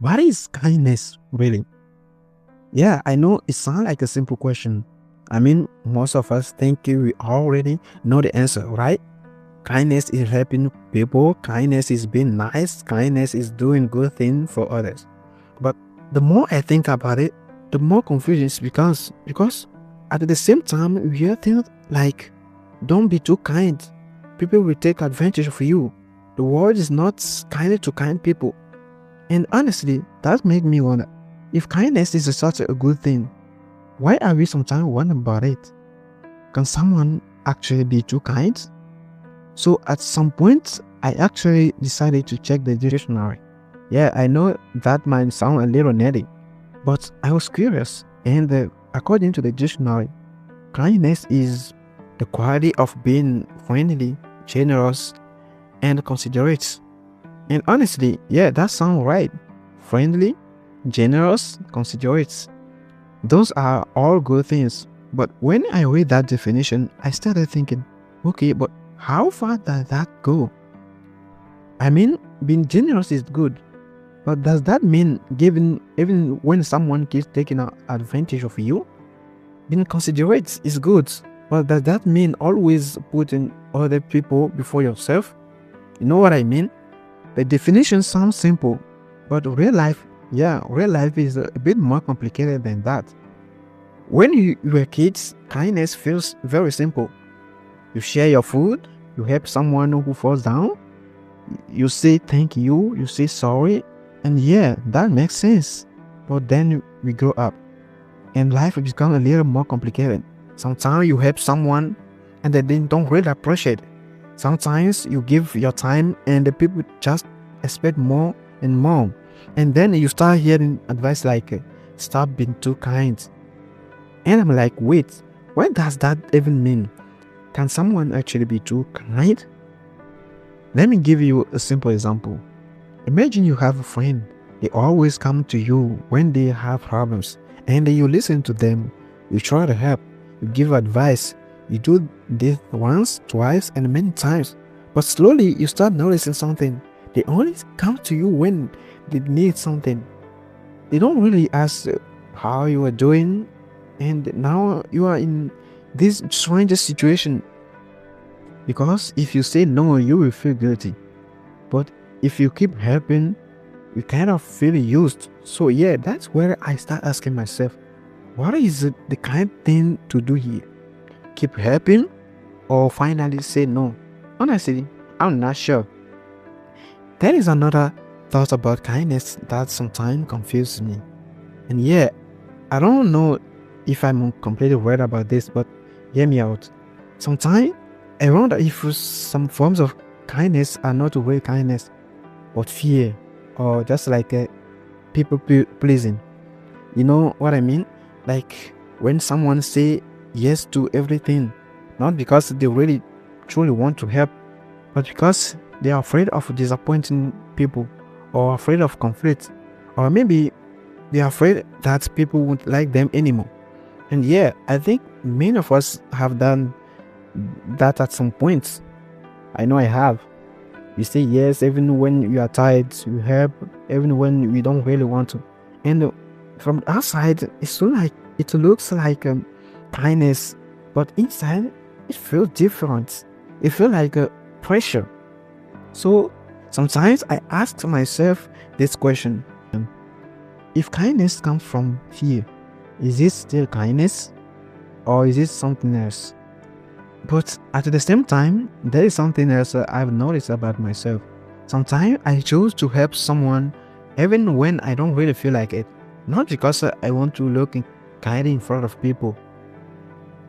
What is kindness really? Yeah, I know it sounds like a simple question. I mean, most of us think we already know the answer, right? Kindness is helping people, kindness is being nice, kindness is doing good things for others. But the more I think about it, the more confusion it becomes, because at the same time we hear things like, don't be too kind, people will take advantage of you, the world is not kind to kind people. And honestly, that makes me wonder, if kindness is such a good thing, why are we sometimes wondering about it? Can someone actually be too kind? So at some point, I actually decided to check the dictionary. Yeah, I know that might sound a little nerdy, but I was curious, and according to the dictionary, kindness is the quality of being friendly, generous, and considerate. And honestly, yeah, that sounds right. Friendly, generous, considerate. Those are all good things. But when I read that definition, I started thinking, okay, but how far does that go? I mean, being generous is good, but does that mean giving even when someone keeps taking advantage of you? Being considerate is good, but does that mean always putting other people before yourself? You know what I mean? The definition sounds simple, but real life is a bit more complicated than that. When you were kids, kindness feels very simple. You share your food, you help someone who falls down, you say thank you, you say sorry, and yeah, that makes sense. But then we grow up and life becomes a little more complicated. Sometimes you help someone and they don't really appreciate it. Sometimes you give your time and the people just expect more and more. And then you start hearing advice like, stop being too kind. And I'm like, wait, what does that even mean? Can someone actually be too kind? Let me give you a simple example. Imagine you have a friend. They always come to you when they have problems, and you listen to them. You try to help. You give advice. You do this once, twice, and many times. But slowly you start noticing something. They only come to you when they need something. They don't really ask how you are doing, and now you are in this strange situation. Because if you say no, you will feel guilty. But if you keep helping, you kind of feel used. So yeah, that's where I start asking myself, what is the kind thing to do here? Keep helping or finally say no? Honestly, I'm not sure. There is another thought about kindness that sometimes confuses me. And yeah, I don't know if I'm completely right about this, but hear me out. Sometimes I wonder if some forms of kindness are not real kindness, but fear, or just like people pleasing. You know what I mean? Like when someone say yes to everything, not because they really truly want to help, but because they are afraid of disappointing people, or afraid of conflict, or maybe they are afraid that people won't like them anymore. And yeah, I think many of us have done that at some point. I know I have. You say yes even when you are tired, you help even when you don't really want to. And from outside, it looks like kindness, but inside it feels different. It feels like pressure. So sometimes I ask myself this question: if kindness comes from fear, is it still kindness, or is it something else? But at the same time, there is something else I've noticed about myself. Sometimes I choose to help someone even when I don't really feel like it. Not because I want to look kind in front of people,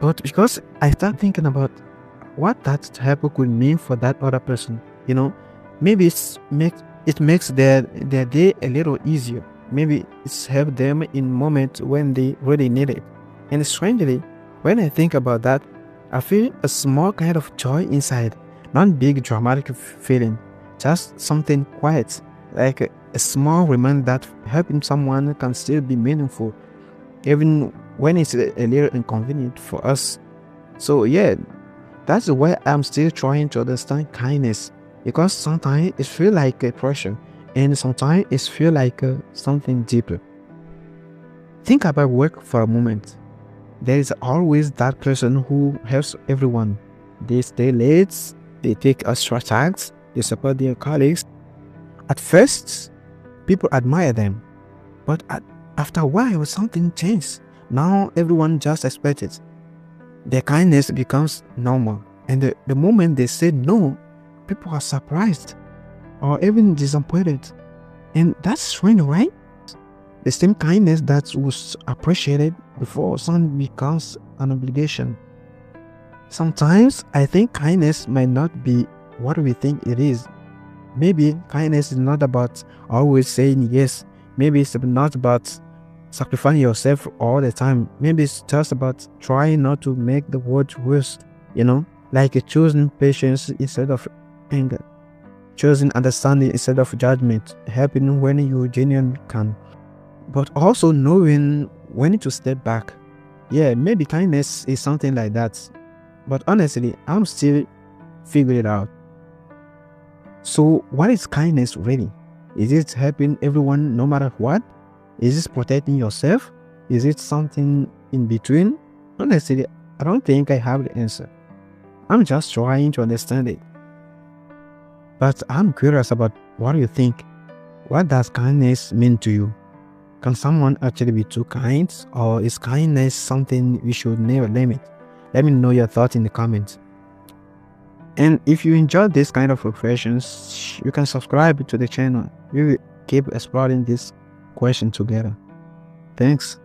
but because I start thinking about what that help could mean for that other person. You know, maybe it makes their day a little easier. Maybe it's helped them in moments when they really need it. And strangely, when I think about that, I feel a small kind of joy inside, not big dramatic feeling, just something quiet, like a small reminder that helping someone can still be meaningful, even when it's a little inconvenient for us. So yeah, that's why I'm still trying to understand kindness, because sometimes it feels like a pressure, and sometimes it feels like something deeper. Think about work for a moment. There is always that person who helps everyone. They stay late, they take extra tasks, they support their colleagues. At first, people admire them, but after a while, something changes. Now everyone just expects it. Their kindness becomes normal, and the moment they say no, people are surprised or even disappointed. And that's strange, right? The same kindness that was appreciated before suddenly becomes an obligation. Sometimes I think kindness might not be what we think it is. Maybe kindness is not about always saying yes. Maybe it's not about sacrificing yourself all the time. Maybe it's just about trying not to make the world worse, like choosing patience instead of anger, choosing understanding instead of judgment, helping when you genuinely can, but also knowing when to step back. Yeah, maybe kindness is something like that. But honestly, I'm still figuring it out. So, what is kindness really? Is it helping everyone no matter what? Is it protecting yourself? Is it something in between? Honestly, I don't think I have the answer. I'm just trying to understand it. But I'm curious about what you think. What does kindness mean to you? Can someone actually be too kind? Or is kindness something we should never limit? Let me know your thoughts in the comments. And if you enjoyed this kind of reflections, you can subscribe to the channel. We will keep exploring this question together. Thanks.